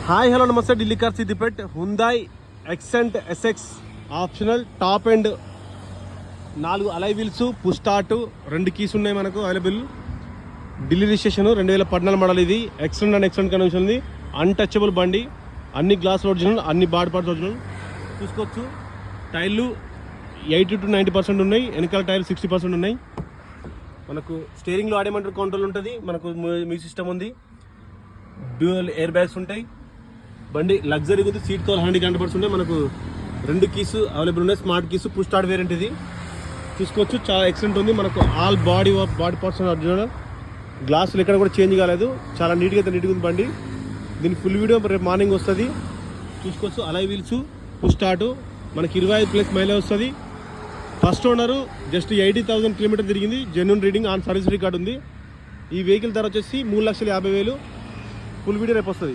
Hi hello నమస్తే, Delhi car Siddipet. Hyundai Xcent SX optional top and 4 alloy wheels, push start, 2 keys ఉన్నాయి మనకు available. Delhi registration 2014 model. ఇది Xcent and excellent condition ఉంది. Untouchable బండి, అన్ని glass original, అన్ని బాడీ పార్ట్స్ ఒరిజినల్. చూసుకోవచ్చు. టైర్లు 80 to 90% ఉన్నాయి. వెనకాల టైర్లు 60% ఉన్నాయి. మనకు స్టీరింగ్లో ఆడియోమీటర్ కంట్రోల్ ఉంటుంది. మనకు మ్యూజిక్ సిస్టమ్ ఉంది. డ్యూయల్ ఎయిర్ బ్యాగ్స్ ఉంటాయి. బండి లగ్జరీ ఉంది. సీట్ కవర్ 100% ఉంటాయి. మనకు 2 కీస్ అవైలబుల్ ఉన్నాయి. Smart keys, push start variant ఇది. చూసుకోవచ్చు. చాలా ఎక్సలెంట్ ఉంది. మనకు ఆల్ బాడీ పార్ట్స్ ఒరిజినల్. గ్లాసులు ఎక్కడ కూడా చేంజ్ కాలేదు. చాలా నీట్గా ఉంది బండి. దీని ఫుల్ వీడియో రేపు మార్నింగ్ వస్తుంది. చూసుకోవచ్చు. అలై వీల్స్, పుష్ స్టార్ట్, మనకి 25+ మైలేజ్ వస్తుంది. ఫస్ట్ ఓనరు జస్ట్ 80,000 కిలోమీటర్ తిరిగింది. Genuine reading, on service record ఉంది. ఈ వెహికల్ ధర వచ్చేసి 3,50,000. ఫుల్ వీడియో రేపు వస్తుంది.